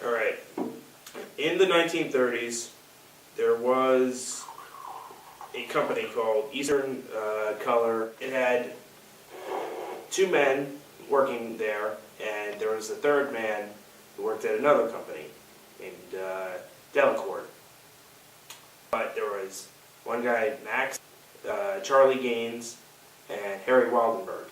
Alright, in the 1930s, there was a company called Eastern Color. It had two men working there, and there was a third man who worked at another company named Delacourt. But there was one guy, Max, Charlie Gaines, and Harry Waldenberg.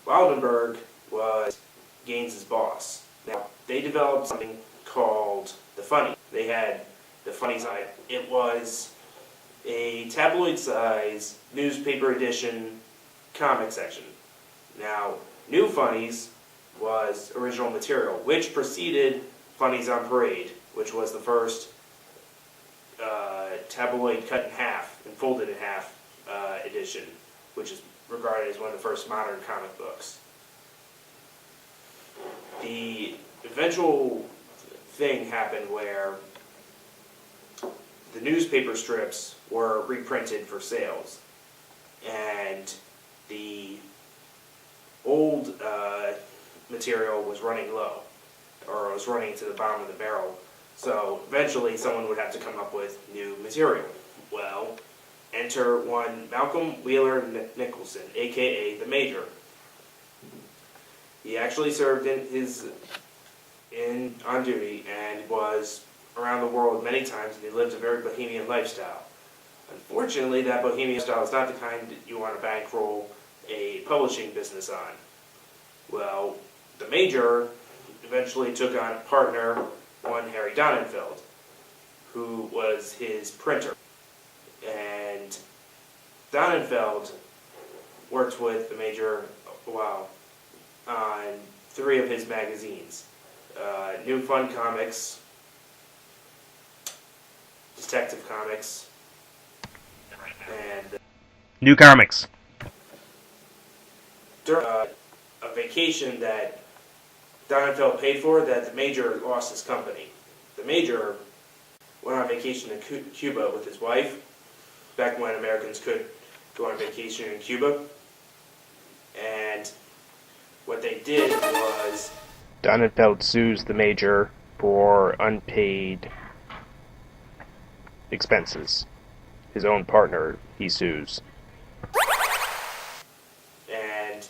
Waldenberg was Gaines's boss. Now, they developed something called the Funny. They had the Funny side. It was a tabloid-size newspaper edition comic section. Now, New Funnies was original material, which preceded Funnies on Parade, which was the first tabloid cut in half and folded in half edition, which is regarded as one of the first modern comic books. The eventual thing happened where the newspaper strips were reprinted for sales, and the old material was running low, or was running to the bottom of the barrel. So eventually someone would have to come up with new material. Well, enter one Malcolm Wheeler Nicholson, aka the Major. He actually served on duty and was around the world many times, and he lived a very bohemian lifestyle. Unfortunately, that bohemian style is not the kind that you want to bankroll a publishing business on. Well, the Major eventually took on partner one Harry Donenfeld, who was his printer. And Donenfeld worked with the Major a while on 3 of his magazines. New Fun Comics, Detective Comics, and New Comics. During a vacation that Donenfeld paid for, that the Major lost his company. The Major went on vacation to Cuba with his wife, back when Americans could go on vacation in Cuba. And what they did was... Donenfeld sues the Major for unpaid expenses. His own partner he sues. And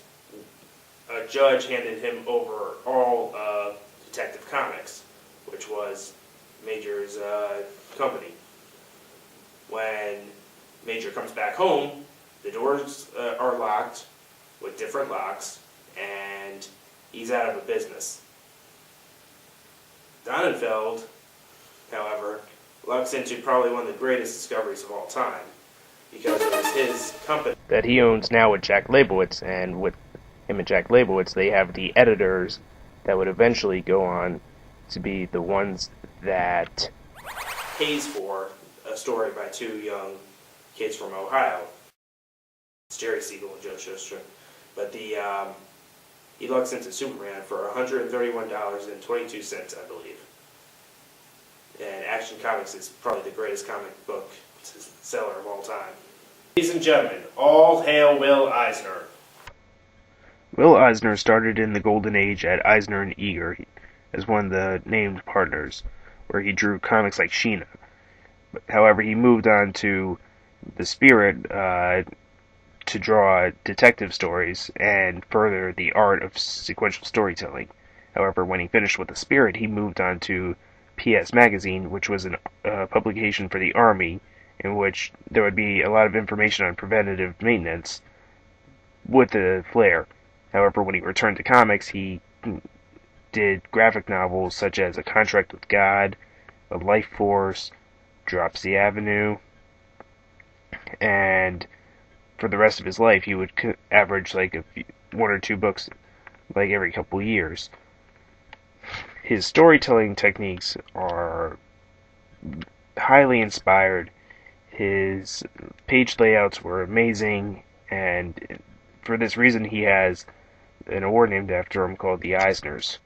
a judge handed him over all of Detective Comics, which was Major's company. When Major comes back home, the doors are locked with different locks, and he's out of a business. Donenfeld, however, lucks into probably one of the greatest discoveries of all time, because it was his company that he owns now with Jack Leibowitz, and with him and Jack Leibowitz, they have the editors that would eventually go on to be the ones that pays for a story by 2 young kids from Ohio. It's Jerry Siegel and Joe Shuster. But he lucks into Superman for $131.22, I believe. And Action Comics is probably the greatest comic book seller of all time. Ladies and gentlemen, all hail Will Eisner. Will Eisner started in the Golden Age at Eisner and Eager as one of the named partners, where he drew comics like Sheena. However, he moved on to the Spirit to draw detective stories and further the art of sequential storytelling. However, when he finished with the Spirit, he moved on to PS Magazine, which was a publication for the Army, in which there would be a lot of information on preventative maintenance with the flair. However, when he returned to comics, he did graphic novels such as A Contract with God, A Life Force, Dropsy Avenue, and for the rest of his life, he would average like 1 or 2 books like every couple of years. His storytelling techniques are highly inspired. His page layouts were amazing, and for this reason he has an award named after him called the Eisners.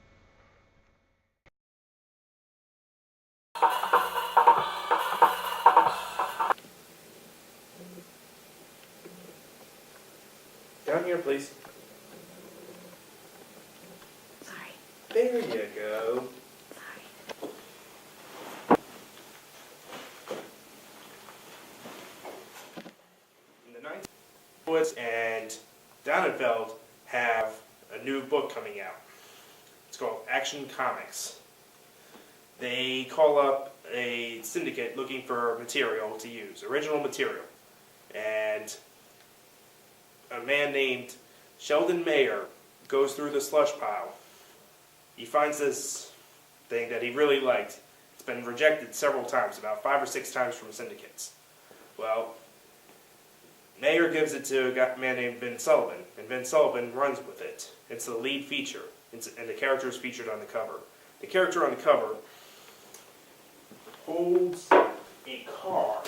here, please. Sorry. There you go. Sorry. In the 19th, Lewis and Donenfeld have a new book coming out. It's called Action Comics. They call up a syndicate looking for material to use, original material. And a man named Sheldon Mayer goes through the slush pile. He finds this thing that he really liked. It's been rejected several times, about 5 or 6 times from syndicates. Well, Mayer gives it to a man named Vin Sullivan, and Vin Sullivan runs with it. It's the lead feature, and the character is featured on the cover. The character on the cover holds a car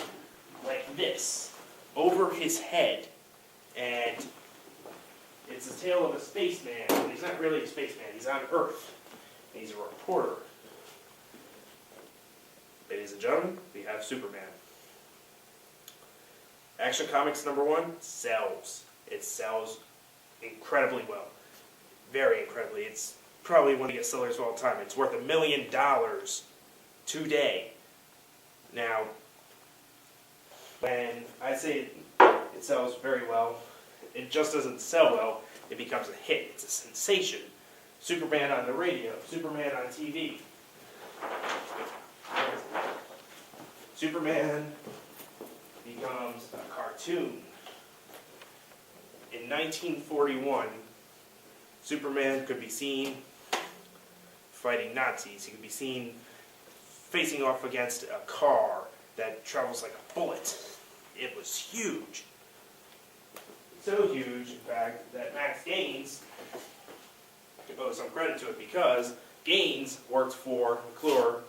like this over his head, and it's a tale of a spaceman, but he's not really a spaceman, he's on Earth, and he's a reporter. Ladies and gentlemen, we have Superman. Action Comics #1 sells. It sells incredibly well. Very incredibly. It's probably one of the biggest sellers of all time. It's worth $1 million today. Now, when I say it sells very well, it just doesn't sell well, it becomes a hit. It's a sensation. Superman on the radio, Superman on TV. Superman becomes a cartoon. In 1941, Superman could be seen fighting Nazis. He could be seen facing off against a car that travels like a bullet. It was huge. So huge, in fact, that Max Gaines owes some credit to it because Gaines worked for McClure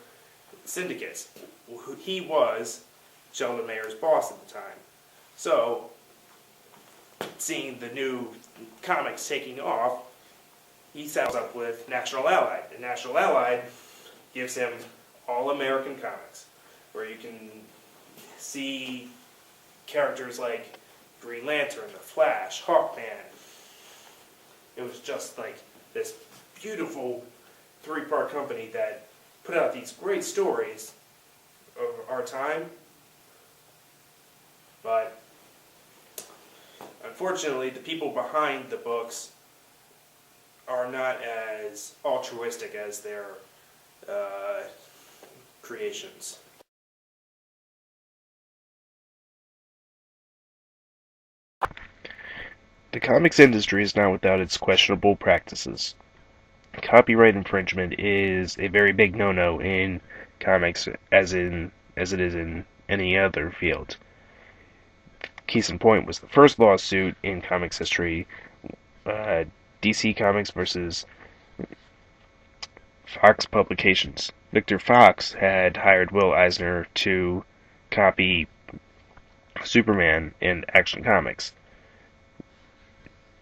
Syndicates. He was Sheldon Mayer's boss at the time. So, seeing the new comics taking off, he settles up with National Allied. And National Allied gives him all-American comics, where you can see characters like Green Lantern, The Flash, Hawkman. It was just like this beautiful 3-part company that put out these great stories of our time. But unfortunately, the people behind the books are not as altruistic as their creations. The comics industry is not without its questionable practices. Copyright infringement is a very big no-no in comics, as it is in any other field. Case in point was the first lawsuit in comics history, DC Comics versus Fox Publications. Victor Fox had hired Will Eisner to copy Superman in Action Comics.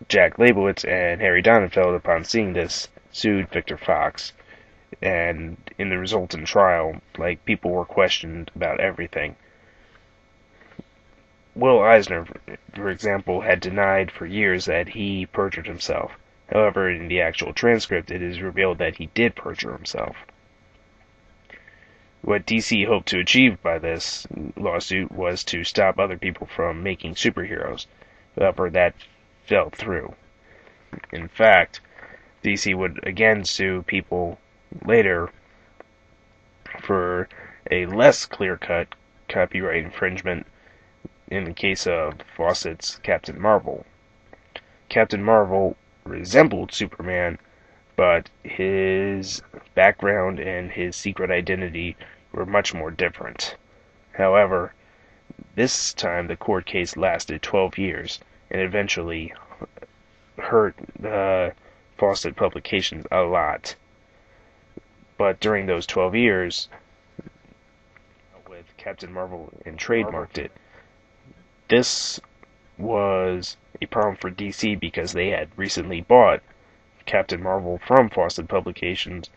Jack Leibowitz and Harry Donenfeld, upon seeing this, sued Victor Fox, and in the resultant trial, people were questioned about everything. Will Eisner, for example, had denied for years that he perjured himself. However, in the actual transcript, it is revealed that he did perjure himself. What DC hoped to achieve by this lawsuit was to stop other people from making superheroes. However, that fell through. In fact, DC would again sue people later for a less clear-cut copyright infringement in the case of Fawcett's Captain Marvel. Captain Marvel resembled Superman, but his background and his secret identity were much more different. However, this time the court case lasted 12 years and eventually hurt Fawcett Publications a lot. But during those 12 years, with Captain Marvel and trademarked it, this was a problem for DC because they had recently bought Captain Marvel from Fawcett Publications,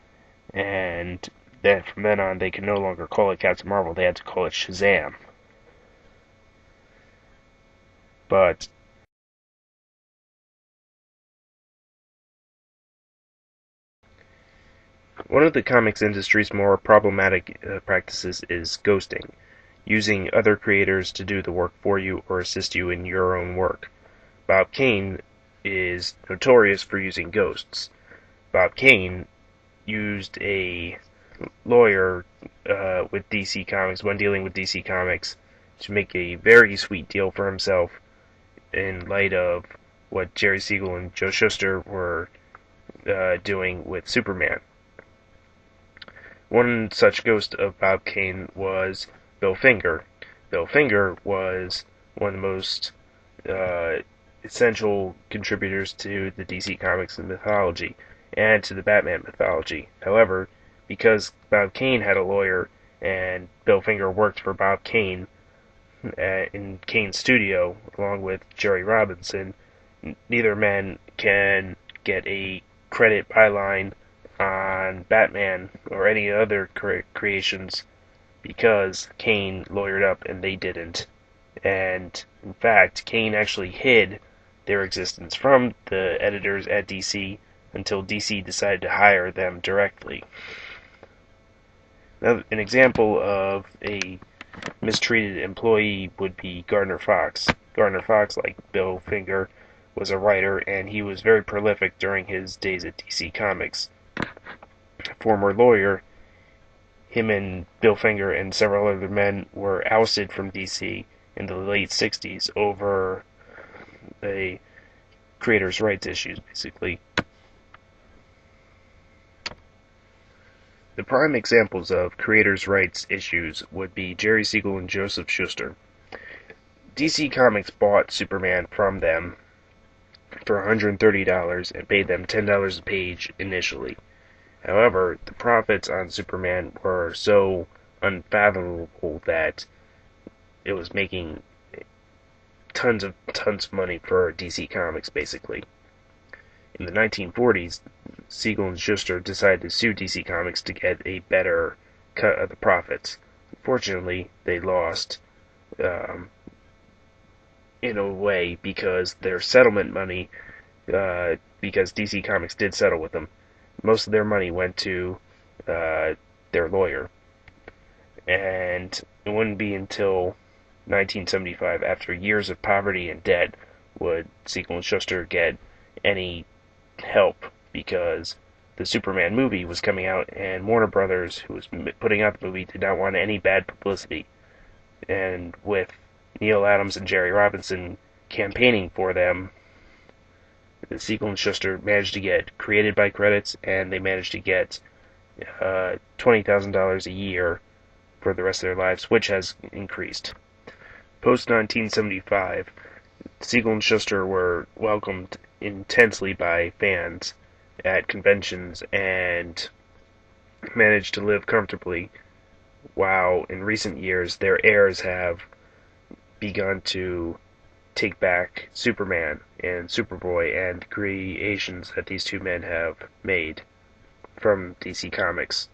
and then from then on they could no longer call it Captain Marvel, they had to call it Shazam. But One of the comics industry's more problematic practices is ghosting, using other creators to do the work for you or assist you in your own work. Bob Kane is notorious for using ghosts. Bob Kane used a lawyer with DC Comics, when dealing with DC Comics, to make a very sweet deal for himself in light of what Jerry Siegel and Joe Shuster were doing with Superman. One such ghost of Bob Kane was Bill Finger. Bill Finger was one of the most essential contributors to the DC Comics mythology and to the Batman mythology. However, because Bob Kane had a lawyer and Bill Finger worked for Bob Kane in Kane's studio along with Jerry Robinson, neither man can get a credit byline on Batman or any other creations because Kane lawyered up and they didn't. And in fact, Kane actually hid their existence from the editors at DC until DC decided to hire them directly. Now, an example of a mistreated employee would be Gardner Fox. Gardner Fox, like Bill Finger, was a writer, and he was very prolific during his days at DC Comics. Former lawyer, him and Bill Finger and several other men were ousted from DC in the late 60s over a creators' rights issues, basically. The prime examples of creators' rights issues would be Jerry Siegel and Joseph Shuster. DC Comics bought Superman from them for $130 and paid them $10 a page initially. However, the profits on Superman were so unfathomable that it was making tons of money for DC Comics, basically. In the 1940s, Siegel and Shuster decided to sue DC Comics to get a better cut of the profits. Unfortunately, they lost in a way because their settlement money, because DC Comics did settle with them, most of their money went to their lawyer. And it wouldn't be until 1975, after years of poverty and debt, would Siegel and Shuster get any help, because the Superman movie was coming out and Warner Brothers, who was putting out the movie, did not want any bad publicity. And with Neil Adams and Jerry Robinson campaigning for them, Siegel and Shuster managed to get created by credits, and they managed to get $20,000 a year for the rest of their lives, which has increased. Post-1975, Siegel and Shuster were welcomed intensely by fans at conventions and managed to live comfortably, while in recent years their heirs have begun to take back Superman and Superboy and creations that these two men have made from DC Comics.